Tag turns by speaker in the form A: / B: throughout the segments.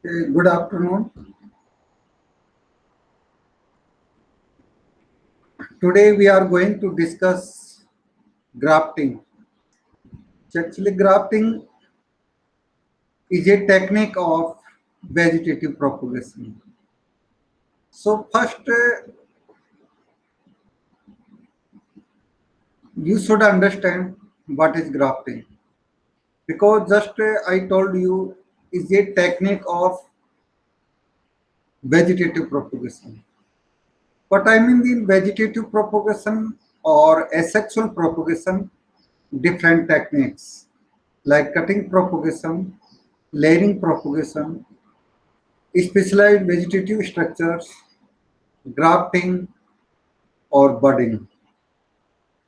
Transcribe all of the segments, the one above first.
A: Good afternoon. Today we are going to discuss grafting. Actually, grafting is a technique of vegetative propagation. So first, you should understand what is grafting, because just I told you is a technique of vegetative propagation. But I mean in vegetative propagation or asexual propagation, different techniques like cutting propagation, layering propagation, specialized vegetative structures, grafting, or budding.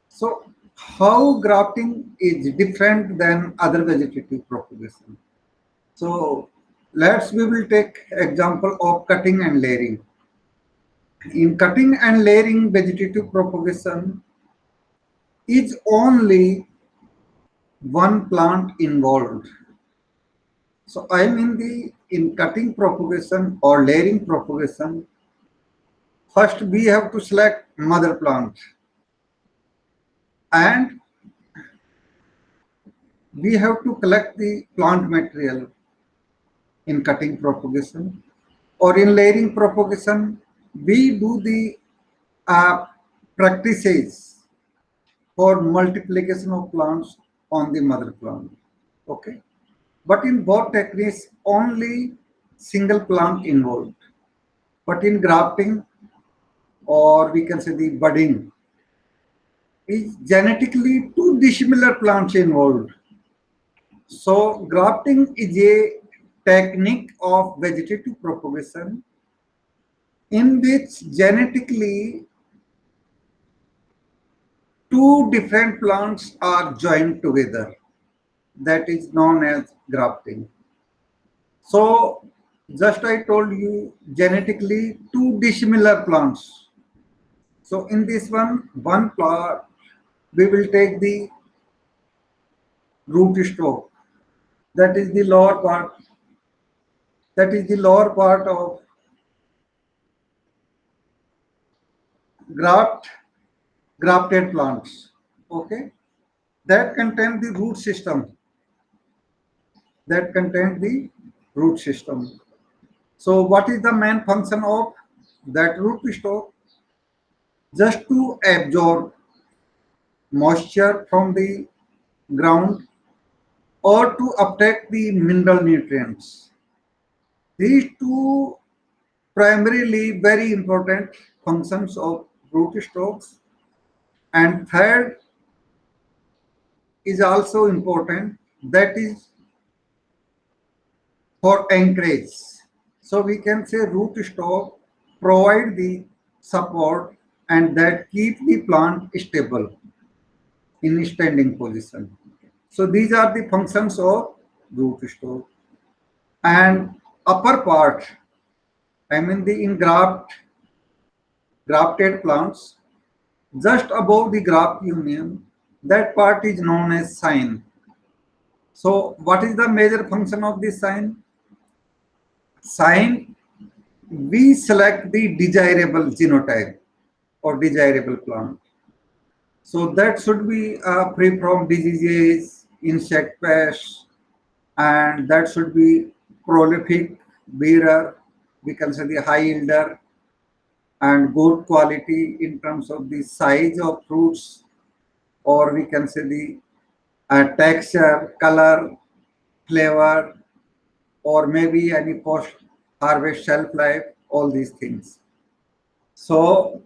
A: So, how grafting is different than other vegetative propagation? So, we will take example of cutting and layering. In cutting and layering, vegetative propagation is only one plant involved. So, I mean in cutting propagation or layering propagation, first we have to select mother plant, and we have to collect the plant material in cutting propagation, or in layering propagation we do the uh, practices for multiplication of plants on the mother plant. Okay, but in both techniques only single plant involved, but in grafting, or we can say the budding, is genetically two dissimilar plants involved. So grafting is a technique of vegetative propagation in which genetically two different plants are joined together. That is known as grafting. So just I told you genetically two dissimilar plants. So in this one plant we will take the root stalk. That is the lower part. That is the lower part of graft grafted plants. Okay, that contain the root system. That contains the root system. So what is the main function of that root stock? Just to absorb moisture from the ground or to uptake the mineral nutrients. These two primarily very important functions of root stocks. And third is also important, that is for anchorage. So we can say root stock provide the support and that keep the plant stable in standing position. So these are the functions of root stock. And upper part, I mean the grafted plants, just above the graft union, that part is known as sign. So what is the major function of this sign? Sign, we select the desirable genotype or desirable plant. So that should be free from diseases, insect pests, and that should be prolific, bearer, we can say the high yielder, and good quality in terms of the size of fruits, or we can say the texture, color, flavor, or maybe any post harvest shelf life, all these things. So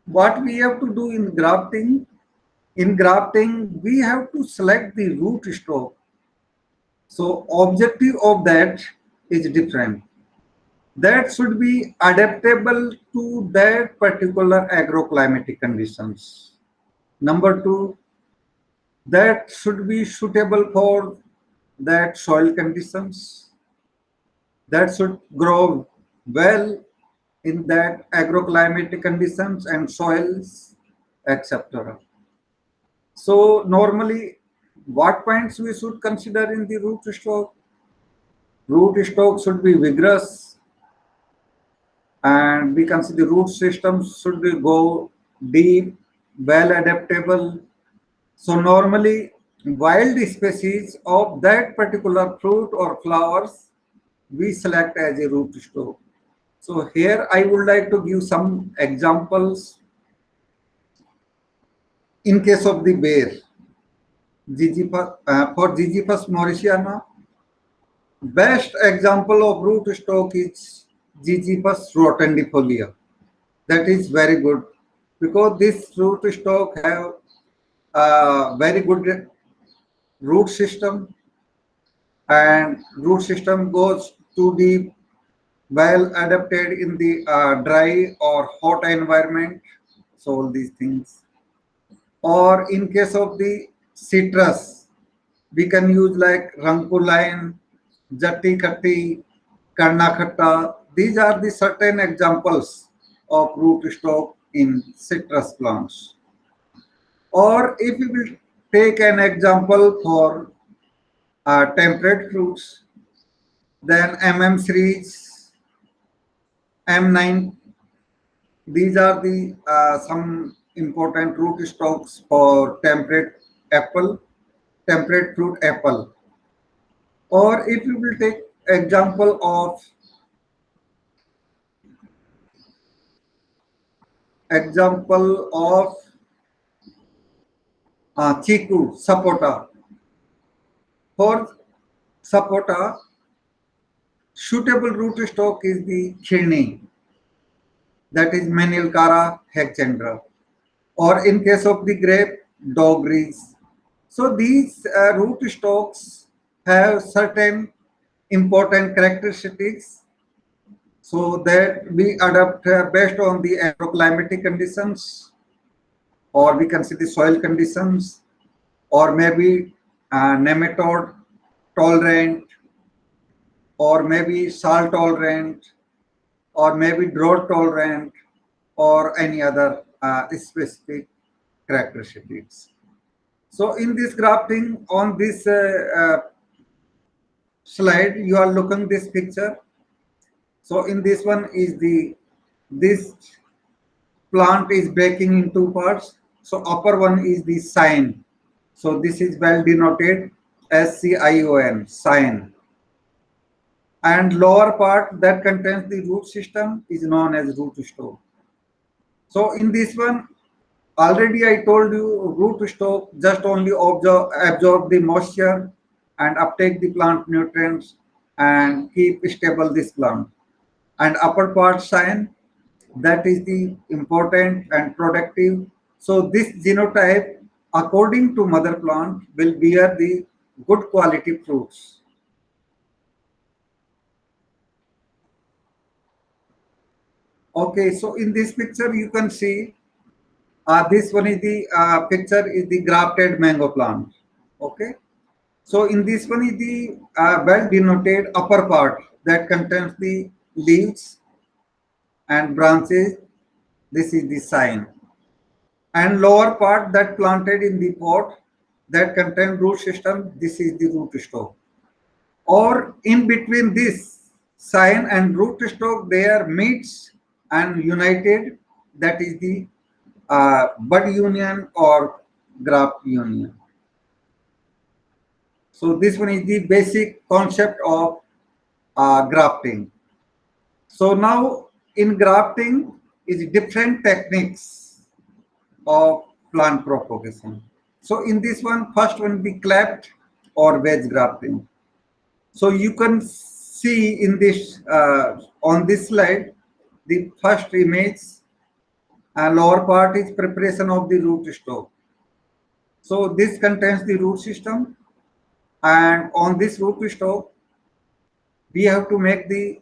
A: what we have to do in grafting we have to select the root stock. So objective of that is different. That should be adaptable to that particular agroclimatic conditions. Number two, that should be suitable for that soil conditions. That should grow well in that agroclimatic conditions and soils, etc. So normally, what points we should consider in the root stock? Root stock should be vigorous, and we can see the root system should go deep, well adaptable. So normally wild species of that particular fruit or flowers we select as a root stock. So here I would like to give some examples. In case of the bear, for Ziziphus mauritiana, best example of root stock is Ziziphus rotundifolia. That is very good because this root stock have a very good root system, and root system goes to the well adapted in the dry or hot environment. So all these things. Or in case of the citrus, we can use like rankuline, jatti khatti, karna khatta. These are the certain examples of root stock in citrus plants. Or if we will take an example for temperate fruits, then MM series, M9, these are the some important root stocks for temperate fruit apple. Or if you will take example of chiku, sapota. For sapota, suitable root stock is the khirni, that is Manilkara hexandra. Or in case of the grape, doggeries. So these root stocks have certain important characteristics so that we adapt based on the agroclimatic conditions, or we can see the soil conditions, or maybe nematode tolerant, or maybe salt tolerant, or maybe drought tolerant, or any other specific characteristics. So in this grafting on this slide, you are looking this picture. So in this one is this plant is breaking in two parts. So upper one is the cyan. So this is well denoted as CION, cyan. And lower part that contains the root system is known as root stock. So in this one, already I told you root stock just only absorb the moisture and uptake the plant nutrients and keep stable this plant. And upper part cyan, that is the important and productive. So this genotype, according to mother plant, will bear the good quality fruits. Okay, so in this picture you can see this one is the picture is the grafted mango plant. Okay, so in this one is the well denoted upper part that contains the leaves and branches. This is the sign. And lower part that planted in the pot that contain root system. This is the root stock. Or in between this sign and root stock, they are meets and united. That is the bud union or graft union. So this one is the basic concept of grafting. So now in grafting is different techniques of plant propagation. So in this one, first one the cleft or wedge grafting. So you can see in this on this slide, the first image lower part is preparation of the root stock. So this contains the root system, and on this root stock, we have to make the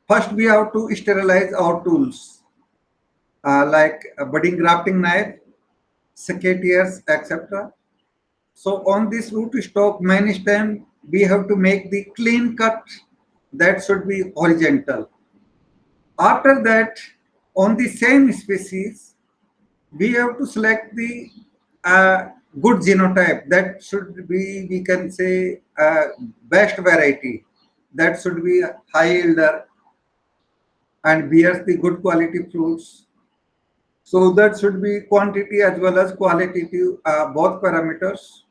A: first we have to sterilize our tools like a budding grafting knife, secateurs, etc. So on this root stock, many stem we have to make the clean cut that should be horizontal. After that, on the same species, we have to select the good genotype that should be, we can say, best variety that should be high yielder and bears the good quality fruits. So that should be quantity as well as qualitative, both parameters.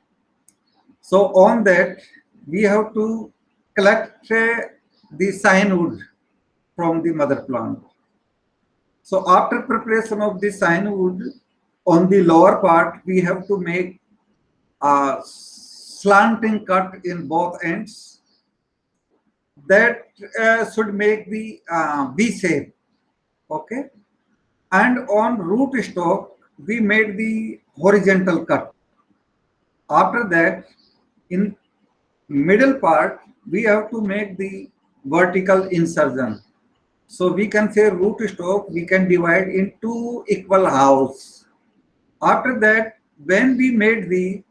A: So on that, we have to collect the sign wood from the mother plant. So after preparation of the sign wood, on the lower part, we have to make a slanting cut in both ends. That should make the V shape. Okay. And on root stock, we made the horizontal cut. After that, in middle part, we have to make the vertical insertion. So we can say root stock, we can divide in two equal halves. After that, when we made the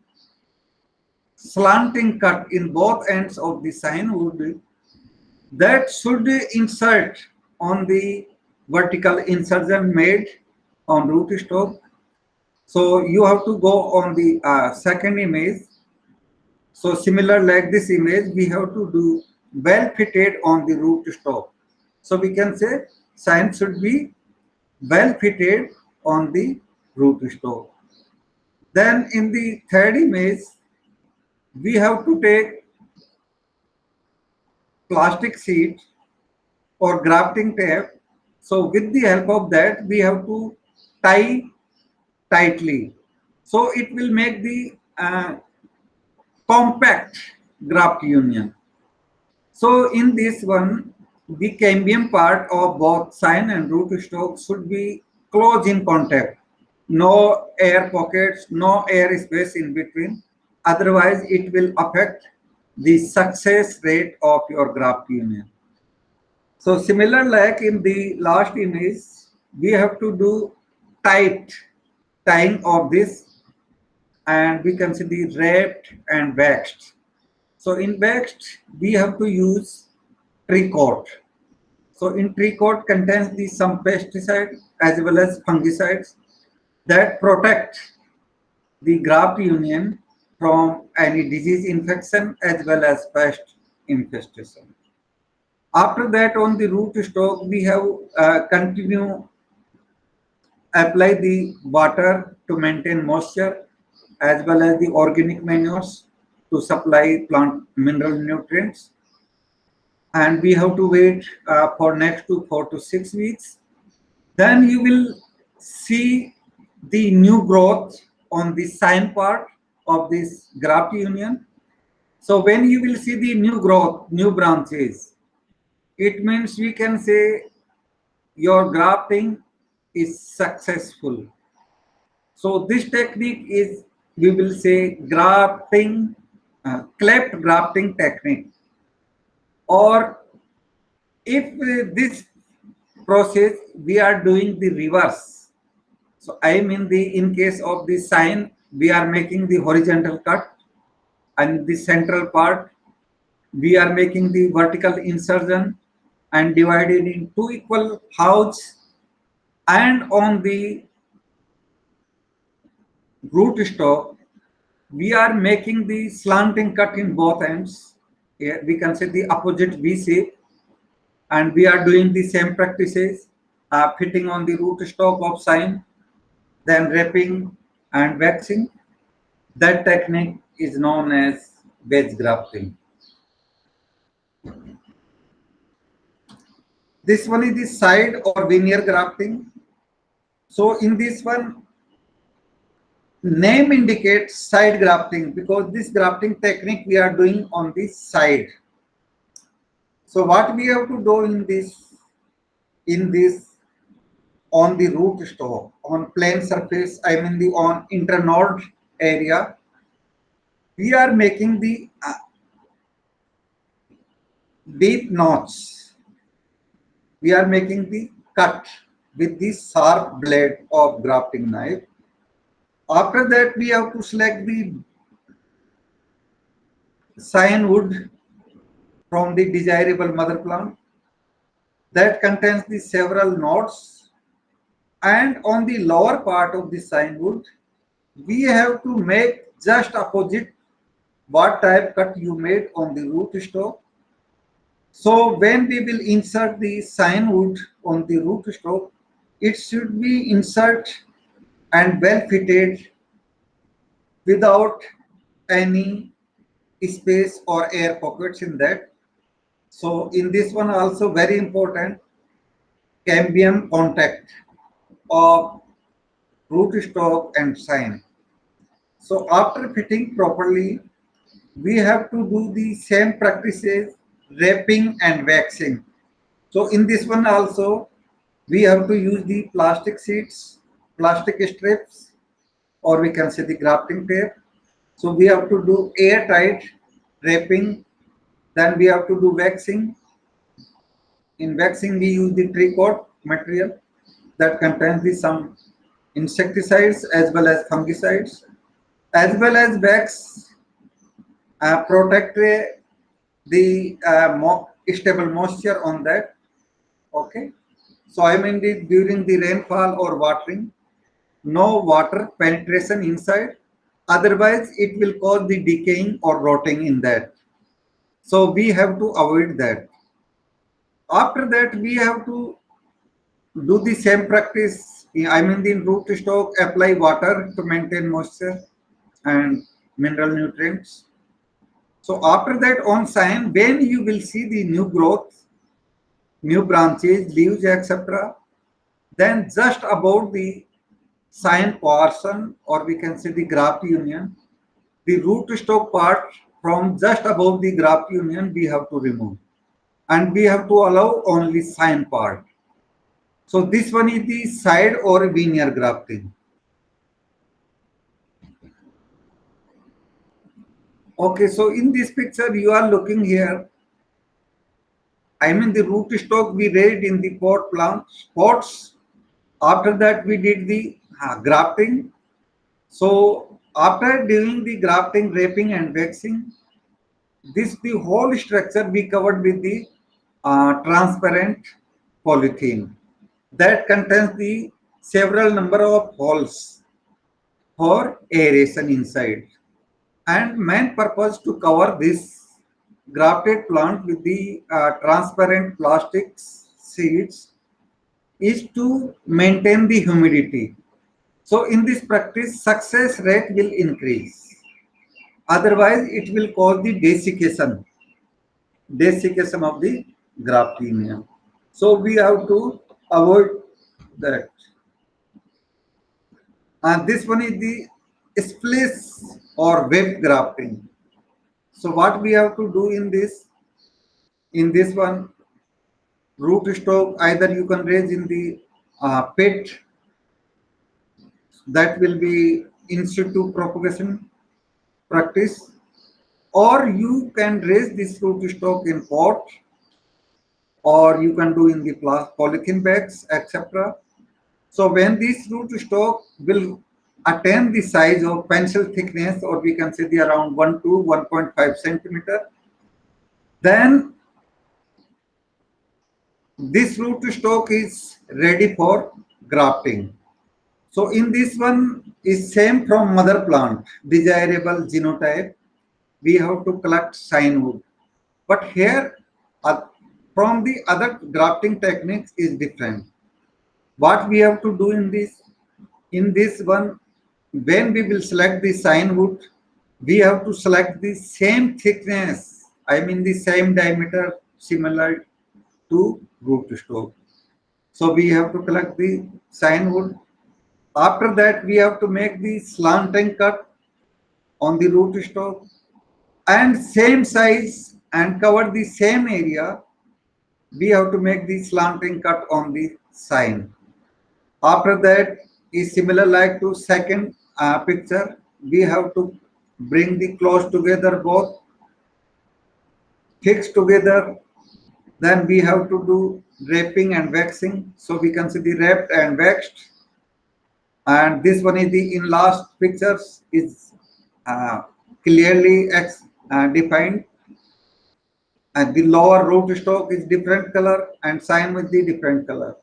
A: slanting cut in both ends of the sign wood, that should insert on the vertical insertion made on root stock. So you have to go on the second image. So similar like this image, we have to do well fitted on the root stock. So we can say sign should be well fitted on the root stock. Then in the third image, we have to take plastic sheet or grafting tape. So with the help of that, we have to tie tightly. So it will make the compact graft union. So in this one, the cambium part of both sign and root stock should be close in contact. No air pockets, no air space in between. Otherwise, it will affect the success rate of your graft union. So similar like in the last image, we have to do tight tying of this, and we can see the wrapped and waxed. So in waxed, we have to use tricot. So in tricot contains the some pesticide as well as fungicides that protect the graft union from any disease infection as well as pest infestation. After that, on the root stock, we have continue apply the water to maintain moisture as well as the organic manures to supply plant mineral nutrients. And we have to wait for next to 4 to 6 weeks. Then you will see the new growth on the sign part of this graft union. So when you will see the new growth, new branches, it means we can say your grafting is successful. So this technique is, we will say, grafting, cleft grafting technique. Or if this process we are doing the reverse. So I mean in case of the sign, we are making the horizontal cut, and the central part we are making the vertical insertion and divided in two equal halves, and on the root stock we are making the slanting cut in both ends. Here we can say the opposite V shape, and we are doing the same practices, fitting on the root stock of sign, then wrapping and waxing. That technique is known as wedge grafting. This one is the side or veneer grafting. So in this one, name indicates side grafting because this grafting technique we are doing on this side. So what we have to do in this on the root stock, on plane surface, I mean the on internode area, we are making the deep notch. We are making the cut with the sharp blade of grafting knife. After that, we have to select the sign wood from the desirable mother plant that contains the several nodes, and on the lower part of the sign wood, we have to make just opposite what type cut you made on the root stock. So when we will insert the sign wood on the rootstock, it should be insert and well fitted without any space or air pockets in that. So in this one also very important, cambium contact of rootstock and sign. So after fitting properly, we have to do the same practices, wrapping and waxing. So in this one also, we have to use the plastic sheets, plastic strips, or we can say the grafting tape. So we have to do airtight wrapping, then we have to do waxing. In waxing, we use the tricot material that contains the some insecticides as well as fungicides, as well as wax protect the stable moisture on that. Okay, so I mean during the rainfall or watering, no water penetration inside, otherwise it will cause the decaying or rotting in that. So we have to avoid that. After that, we have to do the same practice. I mean the root stock, apply water to maintain moisture and mineral nutrients. So after that, on sign, when you will see the new growth, new branches, leaves, etc., then just about the sign portion, or we can say the graft union, the root stock part from just above the graft union we have to remove, and we have to allow only sign part. So this one is the side or veneer grafting. Okay, so in this picture you are looking here, I mean the root stock we raised in the pots. After that we did the grafting. So after doing the grafting, wrapping and waxing, this the whole structure we covered with the transparent polythene that contains the several number of holes for aeration inside. And main purpose to cover this grafted plant with the transparent plastic sheets is to maintain the humidity. So in this practice, success rate will increase. Otherwise, it will cause the desiccation of the grafting. So we have to avoid that. And this one is the splice or web grafting. So what we have to do in this one, root stock, either you can raise in the pit, that will be in situ propagation practice, or you can raise this root stock in pot, or you can do in the polythene bags, etc. So when this root stock will attain the size of pencil thickness, or we can say the around 1 to 1.5 centimeter, then this root stock is ready for grafting. So in this one is same from mother plant, desirable genotype. We have to collect sign wood. But here, from the other grafting techniques is different. What we have to do in this one, when we will select the sign wood, we have to select the same thickness, I mean the same diameter similar to root stock. So we have to collect the sign wood. After that, we have to make the slanting cut on the root stock and same size and cover the same area. We have to make the slanting cut on the sign. After that is similar like to second picture. We have to bring the close together, both fixed together. Then we have to do wrapping and waxing. So we can see the wrapped and waxed. And this one is the in last pictures is clearly defined. And the lower root stock is different color and sign with the different color.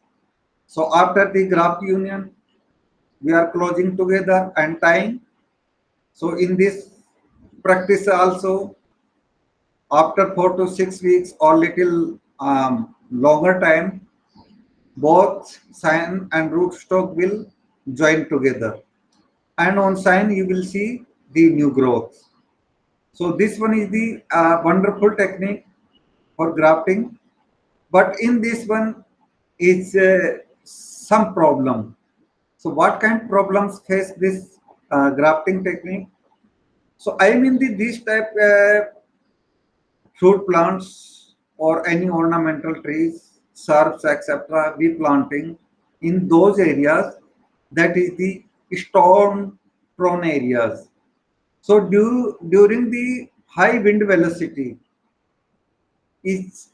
A: So after the graft union, we are closing together and tying. So in this practice also, After 4 to 6 weeks or little longer time, both sign and rootstock will join together. And on sign, you will see the new growth. So this one is the wonderful technique for grafting. But in this one is some problem. So what kind of problems face this grafting technique? So I mean this type fruit plants or any ornamental trees, shrubs, etc. We planting in those areas that is the storm prone areas. So during the high wind velocity, its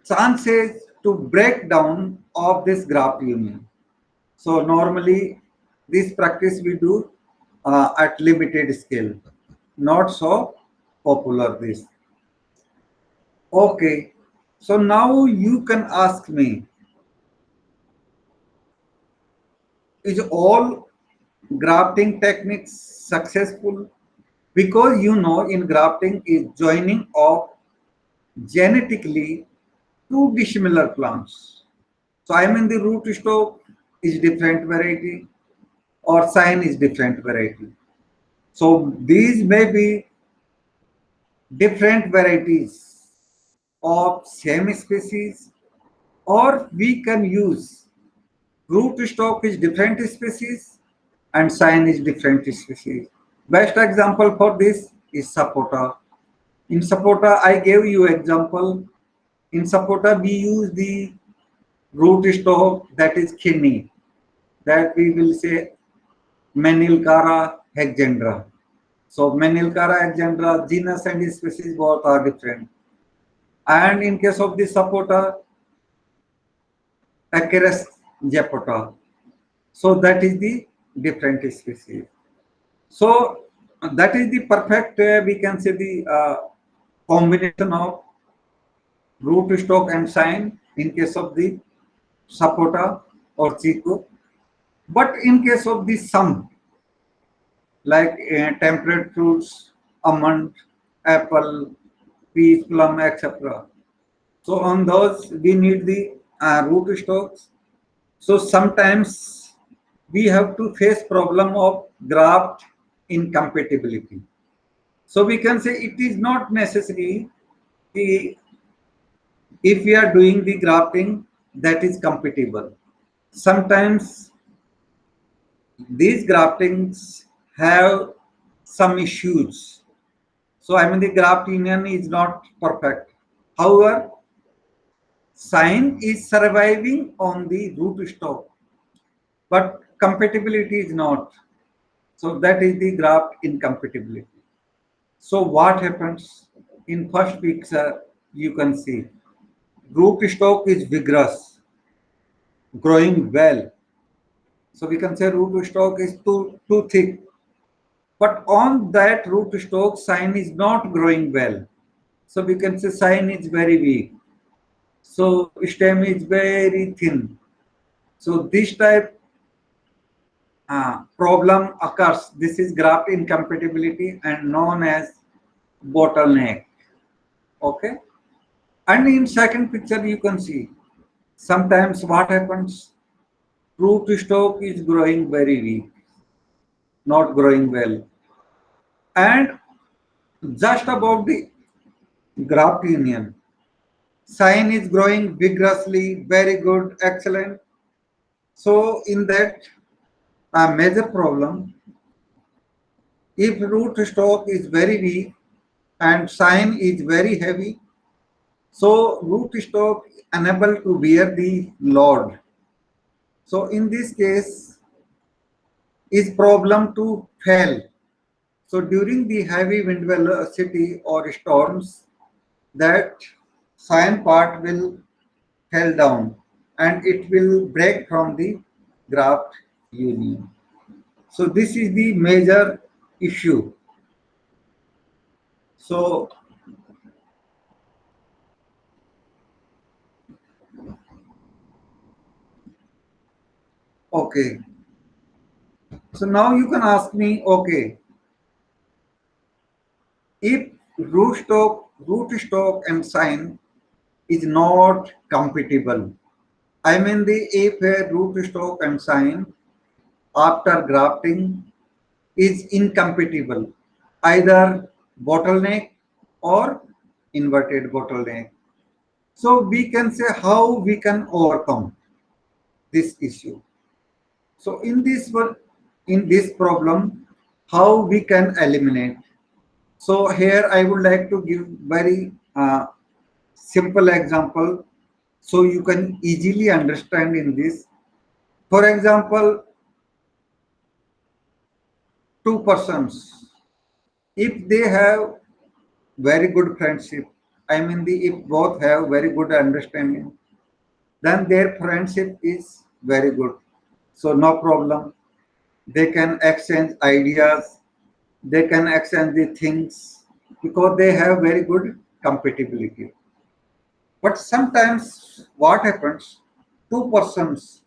A: chances to break down of this graft union. So normally this practice we do at limited scale, not so popular this. Okay, so now you can ask me, is all grafting techniques successful? Because you know in grafting is joining of genetically two dissimilar plants. So I mean the root stock is different variety or sign is different variety. So these may be different varieties of same species, or we can use root stock is different species and sign is different species. Best example for this is sapota. In sapota, I gave you example. In sapota, we use the root stock that is kidney, that we will say Menilcara hexandra. So Menilcara hexandra, genus and species both are different. And in case of the sapota, Acheres japota. So that is the different species. So that is the perfect, we can say the combination of root stock and sign in case of the sapota or chico. But in case of the some, like temperate fruits, almond, apple, peach, plum, etc. So on those we need the root stocks. So sometimes we have to face problem of graft incompatibility. So we can say it is not necessary if we are doing the grafting that is compatible. Sometimes these graftings have some issues. So I mean the graft union is not perfect. However, sign is surviving on the root stock, but compatibility is not. So that is the graft incompatibility. So what happens in first picture? You can see root stock is vigorous, growing well. So we can say root stock is too thick, but on that root stock, sign is not growing well. So we can say sign is very weak. So stem is very thin. So this type problem occurs. This is graft incompatibility and known as bottleneck. Okay. And in second picture, you can see sometimes what happens, root stock is growing very weak, not growing well. And just about the graft union, sign is growing vigorously, very good, excellent. So in that a major problem, if root stock is very weak and sign is very heavy, so root stock unable to bear the load. So in this case, is problem to fail. So during the heavy wind velocity or storms, that sign part will fell down and it will break from the graft union. So this is the major issue. So okay. So now you can ask me, okay, if root stock and sign is not compatible. I mean the if a root stock and sign after grafting is incompatible, either bottleneck or inverted bottleneck. So we can say how we can overcome this issue. So in this problem, how we can eliminate. So here I would like to give very simple example so you can easily understand in this. For example, two persons, if they have very good friendship, I mean the if both have very good understanding, then their friendship is very good. So no problem. They can exchange ideas, they can exchange the things because they have very good compatibility. But sometimes what happens, two persons,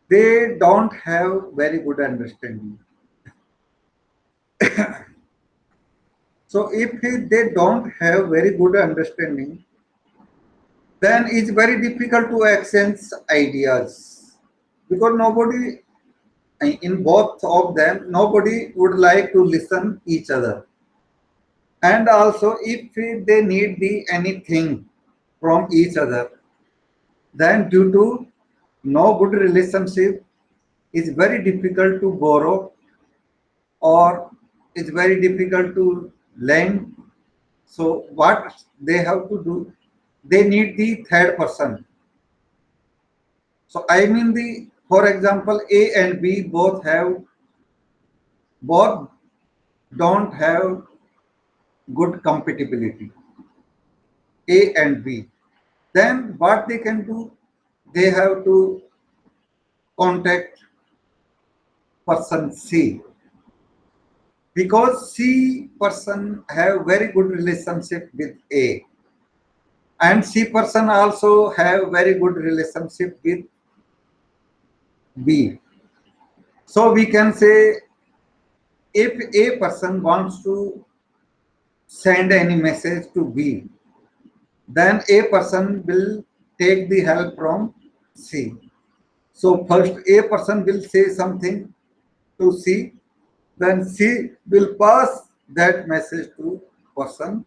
A: they don't have very good understanding. So if they don't have very good understanding, then it's very difficult to exchange ideas because nobody in both of them nobody would like to listen each other. And also if they need the anything from each other, then due to no good relationship, it's very difficult to borrow or it's very difficult to lend. So what they have to do, they need the third person. So I mean the for example A and B both don't have good compatibility, A and B. Then what they can do, they have to contact person C because C person have very good relationship with A and C person also have very good relationship with B. So we can say if A person wants to send any message to B, then A person will take the help from C. So first A person will say something to C, then C will pass that message to person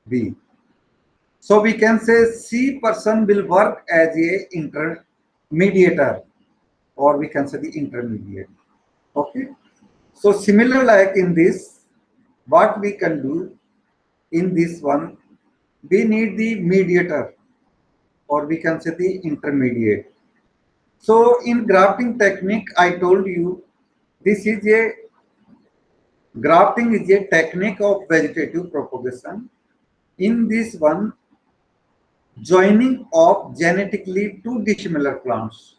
A: B. So we can say C person will work as a intermediator or we can say the intermediate. Okay. So similar like in this, what we can do in this one, we need the mediator or we can say the intermediate. So in grafting technique, I told you this is a grafting is a technique of vegetative propagation. In this one, joining of genetically two dissimilar plants.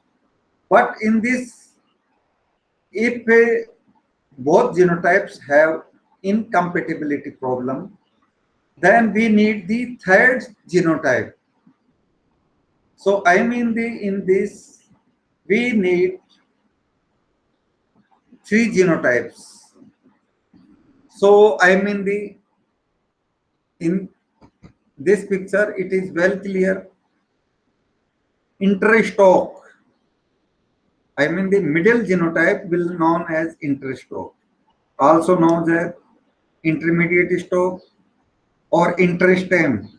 A: But in this, if both genotypes have incompatibility problem, then we need the third genotype. So I mean the in this we need three genotypes. So I mean the in this picture it is well clear. Interstock, I mean the middle genotype will known as interstock, also known as intermediate stock or interstem.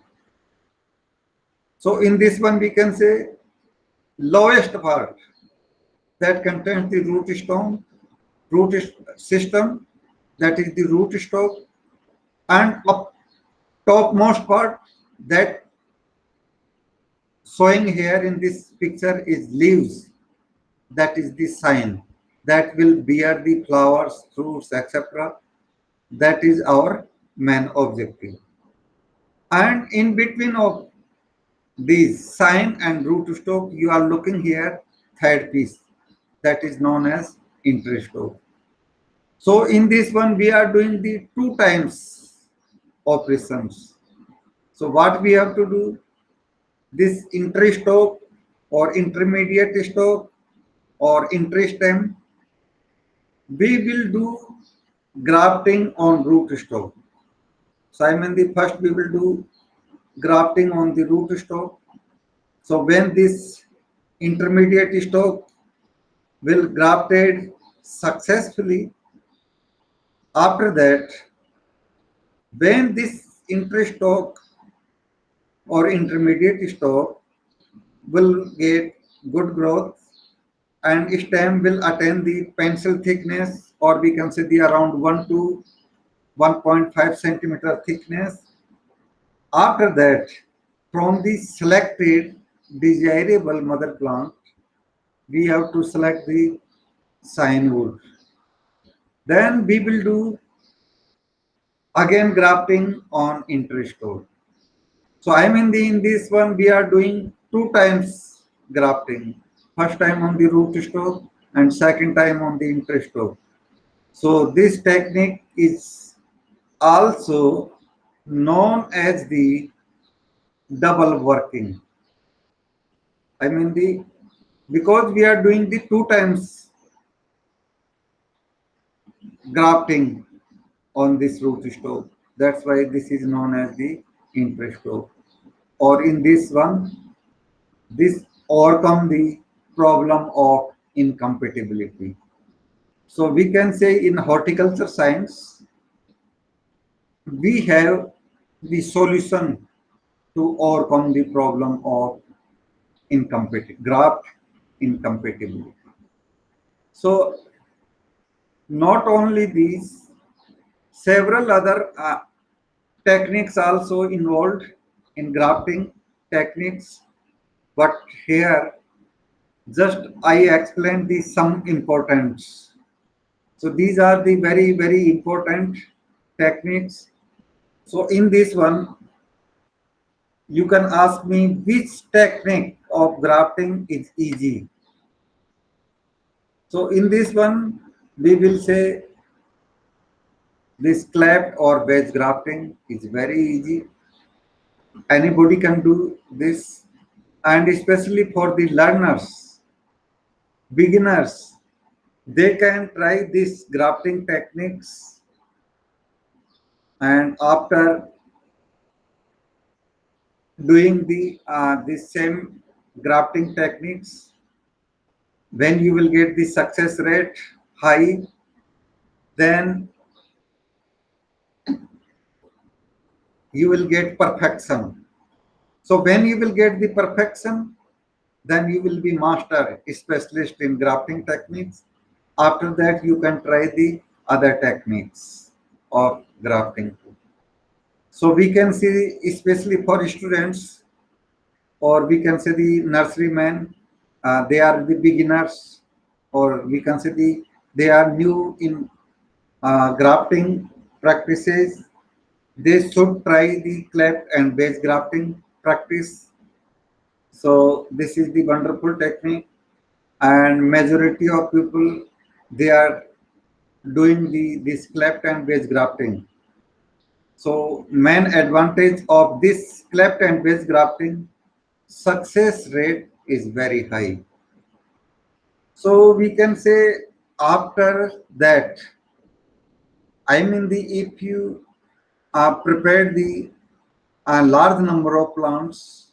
A: So in this one we can say lowest part that contains the root system, that is the root stock, and up topmost part that showing here in this picture is leaves, that is the sign that will bear the flowers, fruits, etc. That is our main objective. And in between of these sign and rootstock, you are looking here third piece that is known as interstock. So in this one, we are doing the two times operations. So what we have to do, this interstock or intermediate stock or interstem, we will do grafting on rootstock. So I mean the first we will do grafting on the root stock. So when this intermediate stock will grafted successfully, after that, when this interstock or intermediate stock will get good growth and stem will attain the pencil thickness, or we can say the around 1 to 1.5 centimeter thickness. After that, from the selected desirable mother plant, we have to select the sign wood. Then we will do again grafting on interstock. So I mean in this one we are doing two times grafting. First time on the root stock and second time on the interstock. So this technique is also known as the double working. I mean the because we are doing the two times grafting on this root stock. That's why this is known as the interstock. Or in this one, this overcome the problem of incompatibility. So we can say in horticulture science, we have the solution to overcome the problem of graft incompatibility. So not only these, several other techniques also involved in grafting techniques, but here just I explained the some importance. So these are the very, very important techniques. So in this one, you can ask me which technique of grafting is easy. So in this one, we will say this cleft or wedge grafting is very easy. Anybody can do this, and especially for the learners, beginners, they can try these grafting techniques, and after doing the same grafting techniques, when you will get the success rate high, then you will get perfection. So when you will get the perfection, then you will be master specialist in grafting techniques. After that, you can try the other techniques of grafting. So we can see, especially for students, or we can say the nurserymen, they are the beginners, or we can say they are new in grafting practices. They should try the cleft and wedge grafting practice. So this is the wonderful technique, and majority of people they are doing this cleft and wedge grafting. So main advantage of this cleft and wedge grafting, success rate is very high. So we can say after that, I mean if you prepare the large number of plants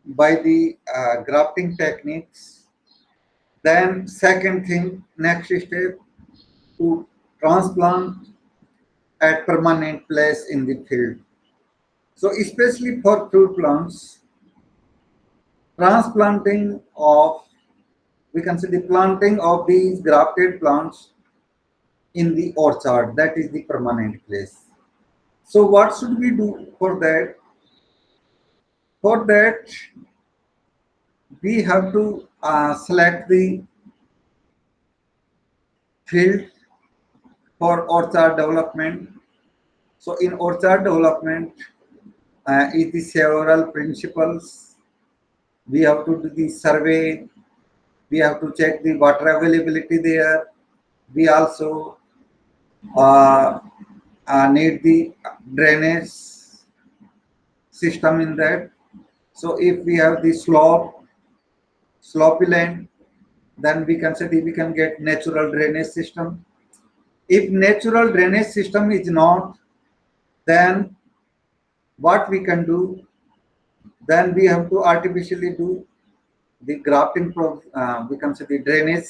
A: by the grafting techniques, then second thing, next step, to transplant at permanent place in the field. So especially for fruit plants, transplanting of, we can say the planting of these grafted plants in the orchard, that is the permanent place. So what should we do for that? For that, we have to select the field for orchard development. So in orchard development, is the several principles. We have to do the survey. We have to check the water availability there. We also need the drainage system in that. So if we have the slopy land, then we can say we can get natural drainage system. If natural drainage system is not, then what we can do, then we have to artificially do the grafting, we can say the drainage.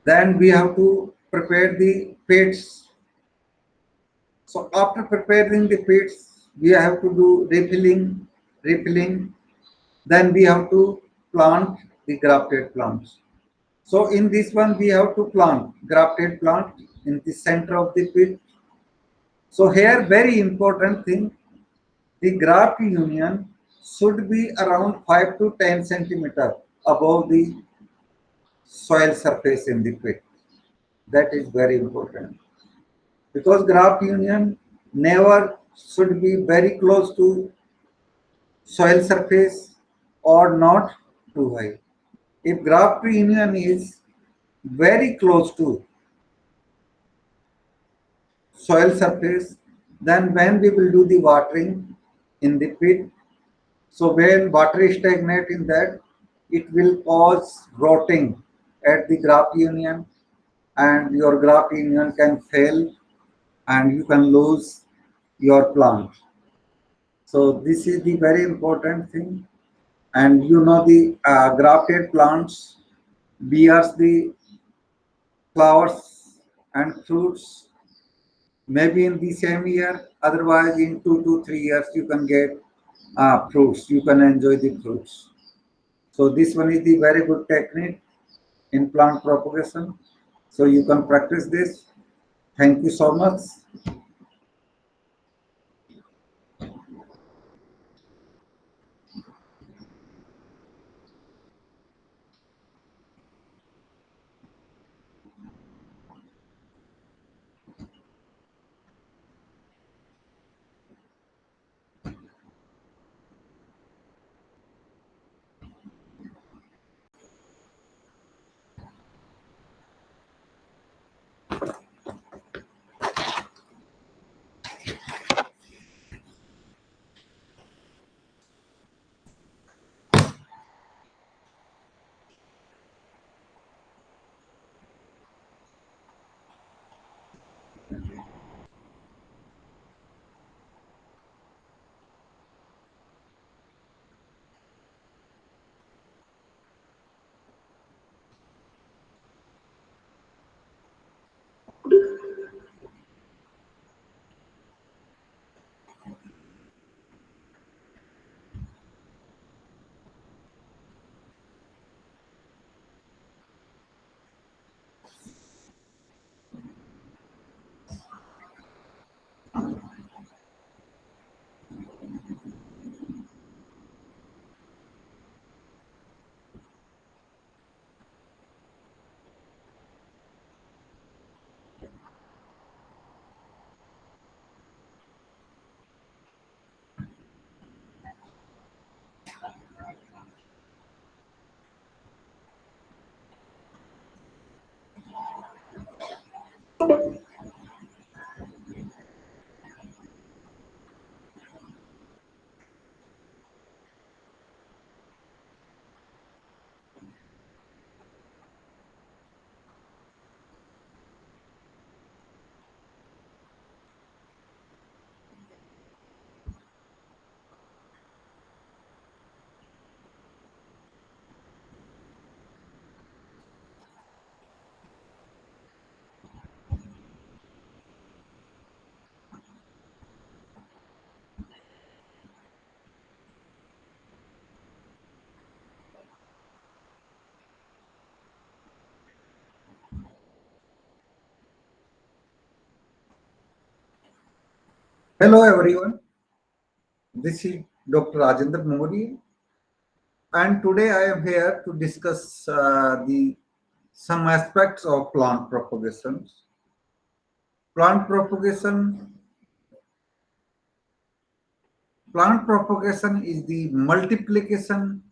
A: Then we have to prepare the pits. So after preparing the pits, we have to do refilling. Then we have to plant the grafted plants. So in this one, we have to plant grafted plant in the center of the pit. So here, very important thing, the graft union should be around 5 to 10 centimeter above the soil surface in the pit. That is very important because graft union never should be very close to soil surface or not too high. If graft union is very close to soil surface, then when we will do the watering in the pit, so when water is stagnant in that, it will cause rotting at the graft union, and your graft union can fail and you can lose your plant. So this is the very important thing. And you know the grafted plants bears the flowers and fruits maybe in the same year. Otherwise, in 2 to 3 years, you can get fruits. You can enjoy the fruits. So this one is the very good technique in plant propagation. So you can practice this. Thank you so much. Hello everyone. This is Dr. Rajendra Modi, and today I am here to discuss the some aspects of plant propagation. Plant propagation. Plant propagation is the multiplication,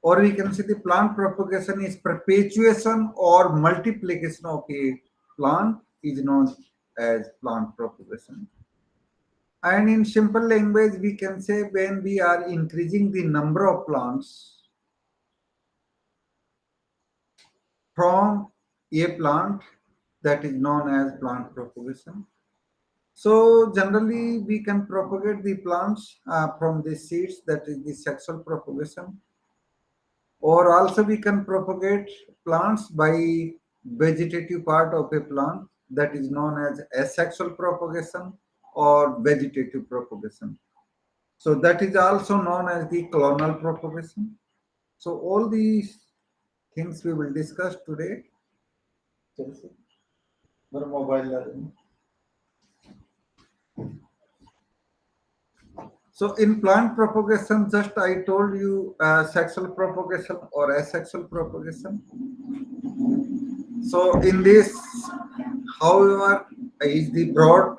A: or we can say the plant propagation is perpetuation or multiplication of a plant is known as plant propagation. And in simple language, we can say when we are increasing the number of plants from a plant, that is known as plant propagation. So generally we can propagate the plants from the seeds, that is the sexual propagation, or also we can propagate plants by vegetative part of a plant, that is known as asexual propagation or vegetative propagation. So that is also known as the clonal propagation. So all these things we will discuss today. Chelsea, मेरा mobile ला देना. So in plant propagation, just I told you sexual propagation or asexual propagation. So in this, however, is the broad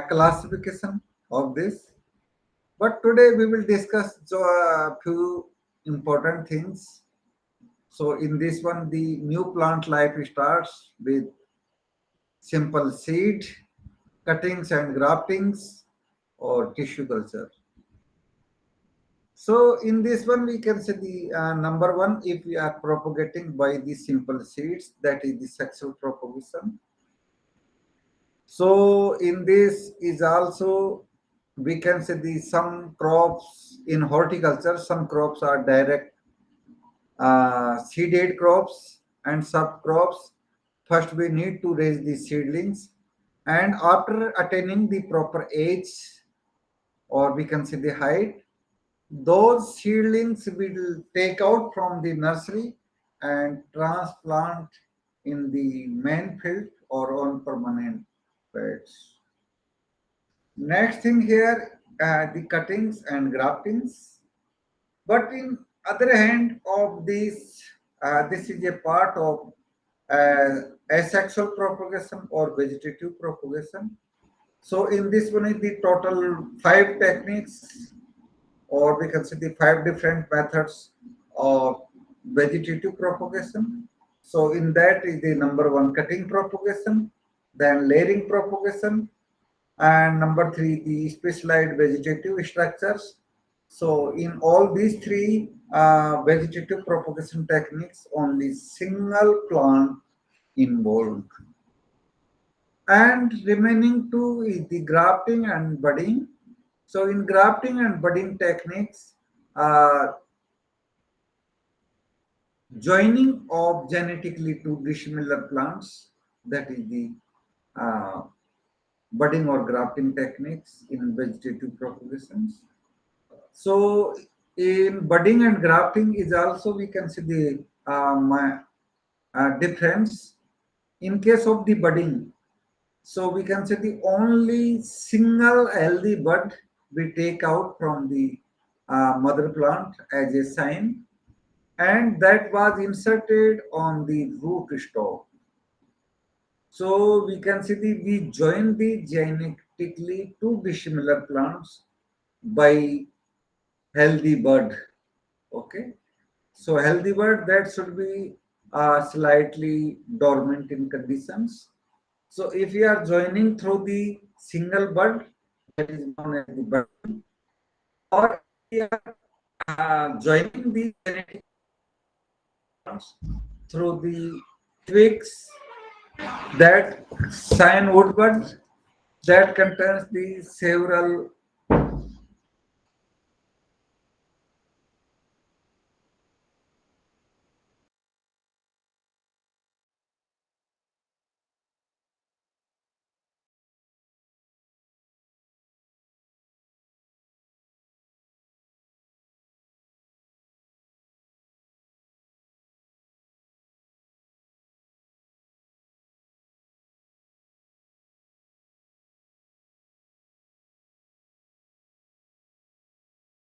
A: classification of this. But today we will discuss a few important things. So in this one, the new plant life starts with simple seed, cuttings and graftings, or tissue culture. So in this one, we can say the number one, if we are propagating by the simple seeds, that is the sexual propagation. So in this is also, we can say the some crops in horticulture, some crops are direct seeded crops and subcrops. First, we need to raise the seedlings, and after attaining the proper age, or we can say the height, those seedlings will take out from the nursery and transplant in the main field or on permanent beds. Next thing here, the cuttings and graftings. But in other hand of this, this is a part of asexual propagation or vegetative propagation. So in this one is the total 5 techniques, or we can say the 5 different methods of vegetative propagation. So in that is the number 1 cutting propagation, then layering propagation, and number 3 the specialized vegetative structures. So in all these 3 vegetative propagation techniques, only single plant involved. And remaining 2 is the grafting and budding. So in grafting and budding techniques, joining of genetically two dissimilar plants, that is the uh, budding or grafting techniques in vegetative propagations. So in budding and grafting is also, we can see the difference. In case of the budding, so we can say the only single healthy bud we take out from the mother plant as a sign, and that was inserted on the root stock. So we can see we join the genetically two dissimilar plants by healthy bud. Okay, so healthy bud, that should be slightly dormant in conditions. So if you are joining through the single bud, that is known as the bud, or we are joining the genetic plants through the twigs, that sign wood bud, that contains the several